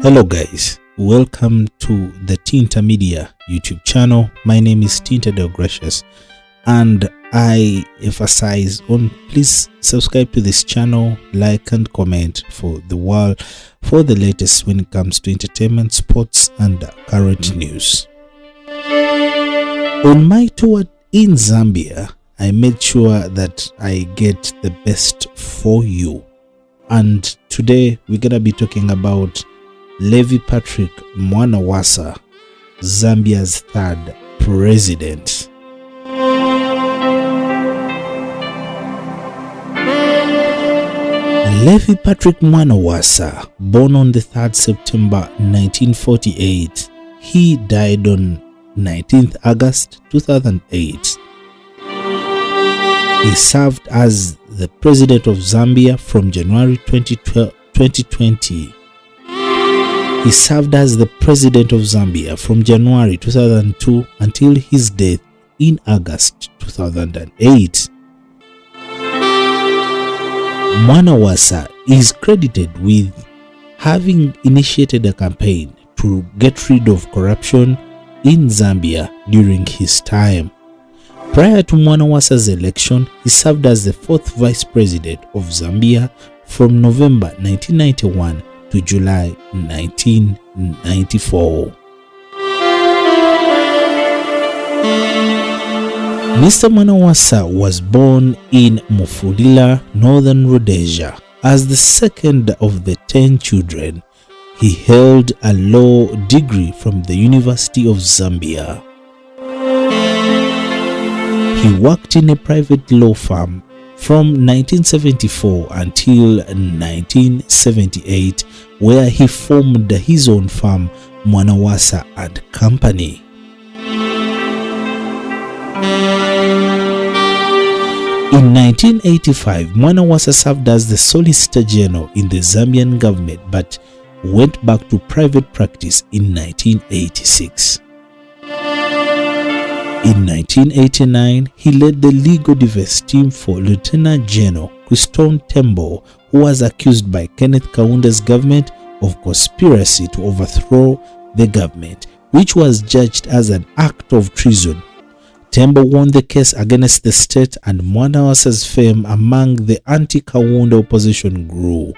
Hello guys, welcome to the Tinta Media YouTube channel. My name is Tinta Del Gracious and I emphasize on please subscribe to this channel, like and comment for the latest when it comes to entertainment, sports and current news. On my tour in Zambia, I made sure that I get the best for you, and today we're gonna be talking about Levy Mwanawasa, Zambia's third president. Levy Mwanawasa, born on the 3rd September 1948, he died on 19th August 2008. He served as the president of Zambia from January 2020. He served as the president of Zambia from January 2002 until his death in August 2008. Mwanawasa is credited with having initiated a campaign to get rid of corruption in Zambia during his time. Prior to Mwanawasa's election, he served as the 4th vice president of Zambia from November 1991 to July 1994. Mr. Mwanawasa was born in Mufulira, Northern Rhodesia. As the second of the 10 children, he held a law degree from the University of Zambia. He worked in a private law firm from 1974 until 1978, where he formed his own firm, Mwanawasa and Company. In 1985, Mwanawasa served as the Solicitor General in the Zambian government but went back to private practice in 1986. In 1989, he led the legal defense team for Lieutenant General Christone Tembo, who was accused by Kenneth Kaunda's government of conspiracy to overthrow the government, which was judged as an act of treason. Tembo won the case against the state, and Mwanawasa's fame among the anti-Kaunda opposition grew.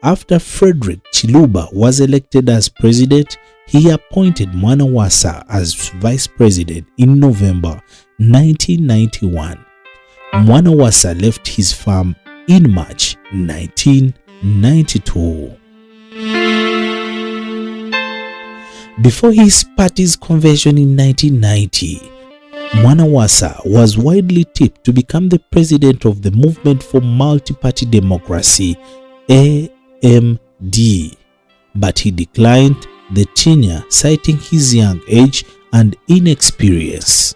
After Frederick Chiluba was elected as president, he appointed Mwanawasa as vice president in November 1991. Mwanawasa left his firm in March 1992. Before his party's convention in 1990, Mwanawasa was widely tipped to become the president of the Movement for Multi-Party Democracy, AMD, but he declined the tenure, citing his young age and inexperience.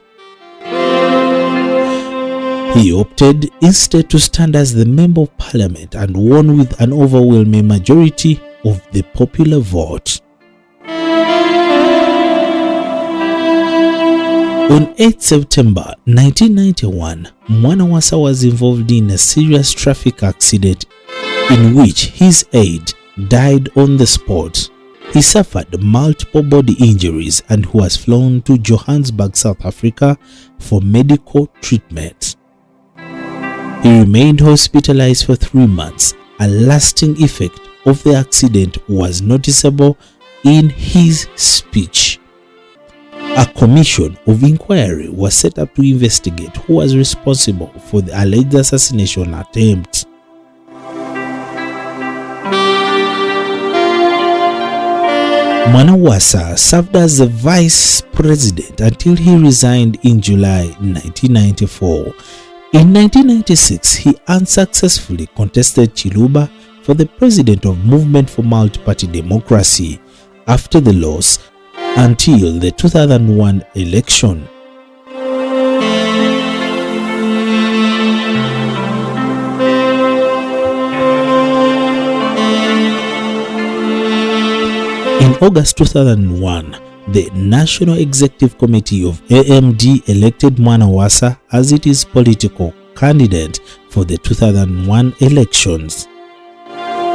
He opted instead to stand as the Member of Parliament and won with an overwhelming majority of the popular vote. On 8 September 1991, Mwanawasa was involved in a serious traffic accident in which his aide died on the spot. He suffered multiple body injuries and was flown to Johannesburg, South Africa for medical treatment. He remained hospitalized for 3 months. A lasting effect of the accident was noticeable in his speech. A commission of inquiry was set up to investigate who was responsible for the alleged assassination attempt. Mwanawasa served as the vice president until he resigned in July 1994. In 1996, he unsuccessfully contested Chiluba for the president of Movement for Multi-Party Democracy after the loss until the 2001 election. In August 2001, the National Executive Committee of AMD elected Mwanawasa as its political candidate for the 2001 elections.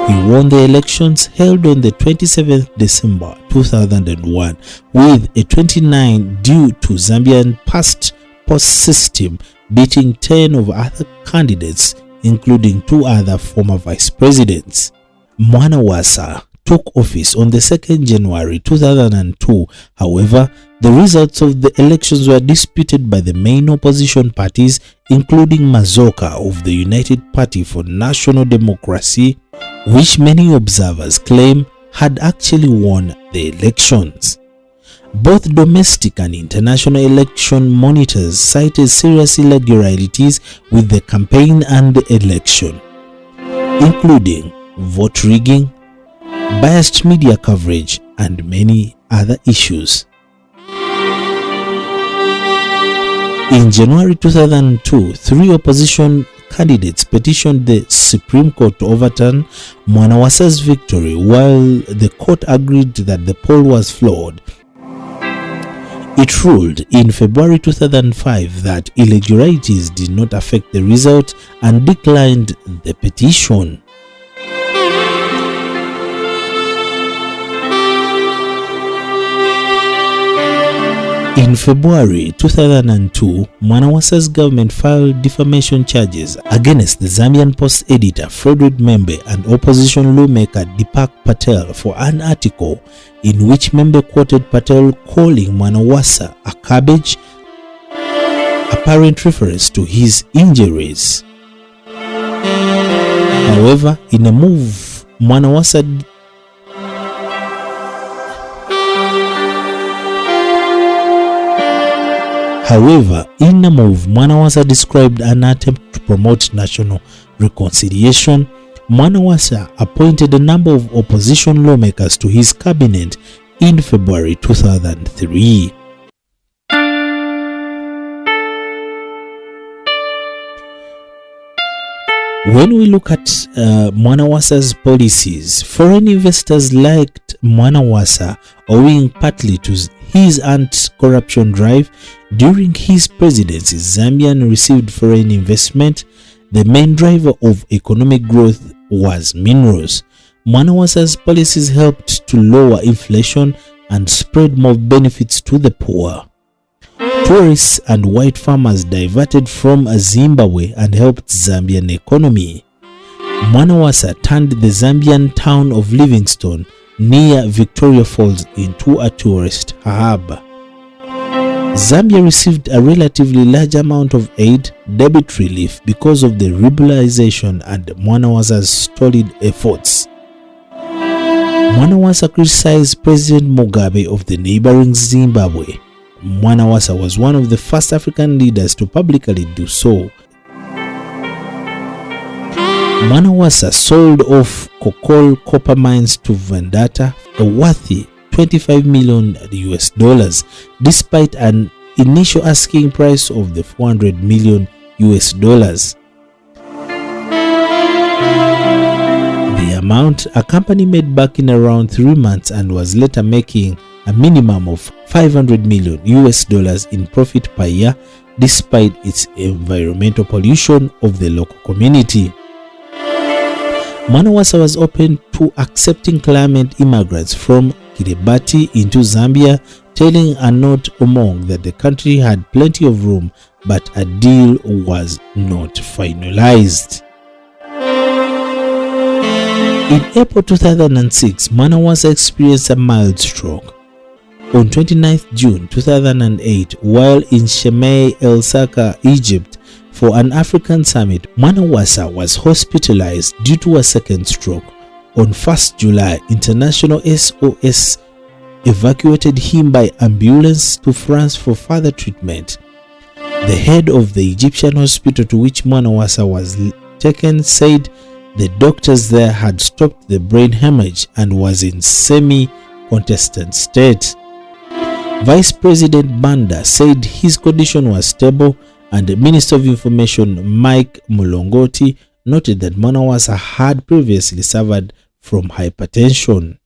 He won the elections held on the 27th December 2001 with a 29 due to Zambian post system, beating 10 of other candidates, including 2 other former vice presidents. Mwanawasa took office on the 2nd January 2002. However, the results of the elections were disputed by the main opposition parties, including Mazoka of the United Party for National Democracy, which many observers claim had actually won the elections. Both domestic and international election monitors cited serious irregularities with the campaign and the election, including vote rigging, biased media coverage, and many other issues. In January 2002, 3 opposition candidates petitioned the Supreme Court to overturn Mwanawasa's victory, while the court agreed that the poll was flawed. It ruled in February 2005 that irregularities did not affect the result and declined the petition. In February 2002, Mwanawasa's government filed defamation charges against the Zambian Post editor Frederick Membe and opposition lawmaker Deepak Patel for an article in which Membe quoted Patel calling Mwanawasa a cabbage, apparent reference to his injuries. However, in a move Mwanawasa described an attempt to promote national reconciliation. Mwanawasa appointed a number of opposition lawmakers to his cabinet in February 2003. When we look at Mwanawasa's policies, foreign investors liked Mwanawasa owing partly to his anti-corruption drive. During his presidency, Zambia received foreign investment. The main driver of economic growth was minerals. Mwanawasa's policies helped to lower inflation and spread more benefits to the poor. Tourists and white farmers diverted from Zimbabwe and helped Zambian economy. Mwanawasa turned the Zambian town of Livingstone near Victoria Falls into a tourist hub. Zambia received a relatively large amount of aid, debt relief because of the liberalization and Mwanawasa's stolid efforts. Mwanawasa criticized President Mugabe of the neighboring Zimbabwe. Mwanawasa was one of the first African leaders to publicly do so. Mwanawasa sold off Kokol copper mines to Vendata, a worthy $25 million, despite an initial asking price of the $400 million. The amount a company made back in around 3 months and was later making a minimum of $500 million in profit per year, despite its environmental pollution of the local community. Mwanawasa was open to accepting climate immigrants from Kiribati into Zambia, telling Anot Omong that the country had plenty of room, but a deal was not finalized. In April 2006, Mwanawasa experienced a mild stroke. On 29 June 2008, while in Shemay El Saka, Egypt, for an African summit, Mwanawasa was hospitalized due to a second stroke. On 1st July, International SOS evacuated him by ambulance to France for further treatment. The head of the Egyptian hospital to which Mwanawasa was taken said the doctors there had stopped the brain hemorrhage and was in semi-contestant state. Vice President Banda said his condition was stable, and the Minister of Information Mike Mulongoti noted that Mwanawasa had previously suffered from hypertension.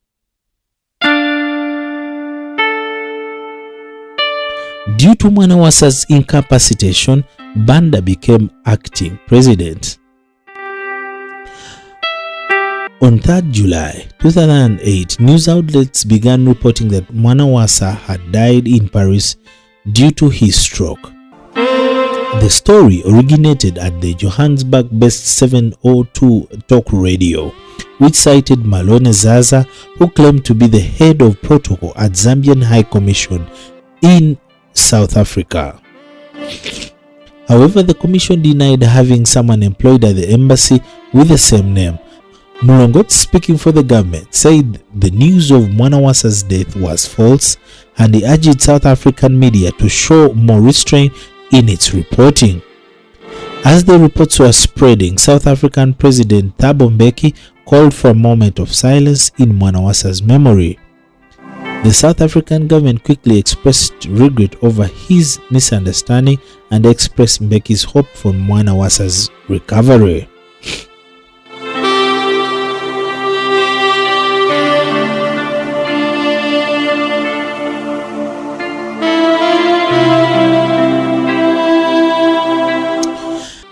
Due to Mwanawasa's incapacitation, Banda became acting president. On 3rd July 2008, news outlets began reporting that Mwanawasa had died in Paris due to his stroke. The story originated at the Johannesburg-based 702 talk radio, which cited Malone Zaza, who claimed to be the head of protocol at Zambian High Commission in South Africa. However, the commission denied having someone employed at the embassy with the same name. Mulongot, speaking for the government, said the news of Mwanawasa's death was false, and he urged South African media to show more restraint in its reporting. As the reports were spreading, South African President Thabo Mbeki called for a moment of silence in Mwanawasa's memory. The South African government quickly expressed regret over his misunderstanding and expressed Mbeki's hope for Mwanawasa's recovery.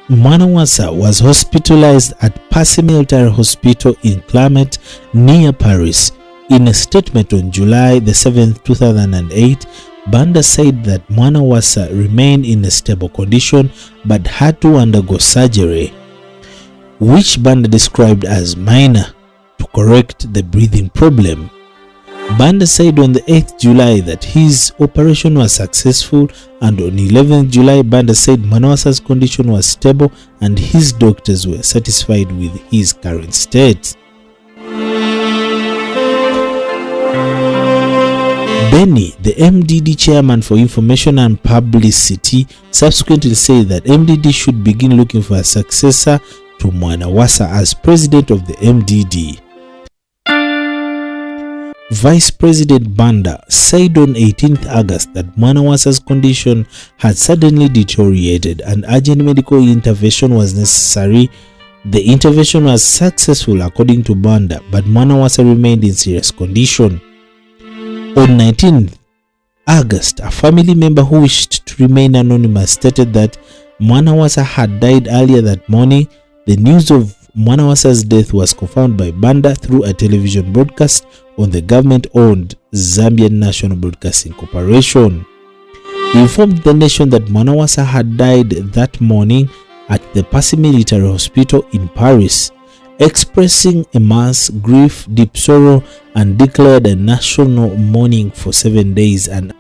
Mwanawasa was hospitalized at Passy Military Hospital in Clermont, near Paris. In a statement on July 7, 2008, Banda said that Mwanawasa remained in a stable condition but had to undergo surgery, which Banda described as minor, to correct the breathing problem. Banda said on the 8th July that his operation was successful, and on 11th July Banda said Mwanawasa's condition was stable and his doctors were satisfied with his current state. Benny, the MDD chairman for information and publicity, subsequently said that MDD should begin looking for a successor to Mwanawasa as president of the MDD. Vice President Banda said on 18th August that Mwanawasa's condition had suddenly deteriorated and urgent medical intervention was necessary. The intervention was successful according to Banda, but Mwanawasa remained in serious condition. On 19th August, a family member who wished to remain anonymous stated that Mwanawasa had died earlier that morning. The news of Mwanawasa's death was confirmed by Banda through a television broadcast on the government-owned Zambian National Broadcasting Corporation. He informed the nation that Mwanawasa had died that morning at the Passy Military Hospital in Paris, expressing immense grief, deep sorrow, and declared a national mourning for 7 days. And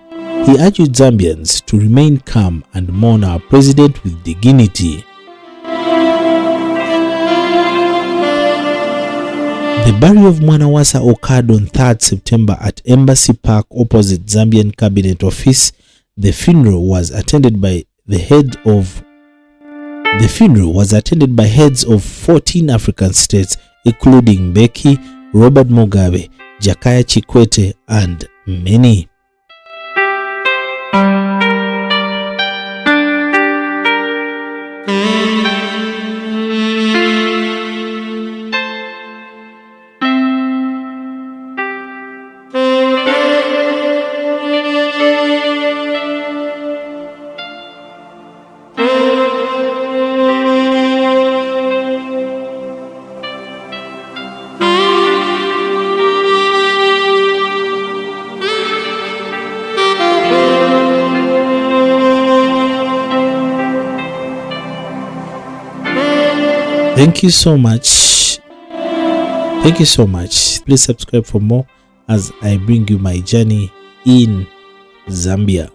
he urged Zambians to remain calm and mourn our president with dignity. The burial of Mwanawasa occurred on 3rd September at Embassy Park opposite Zambian Cabinet Office. The funeral was attended by heads of 14 African states, including Mbeki, Robert Mugabe, Jakaya Kikwete, and many. Thank you so much. Please subscribe for more as I bring you my journey in Zambia.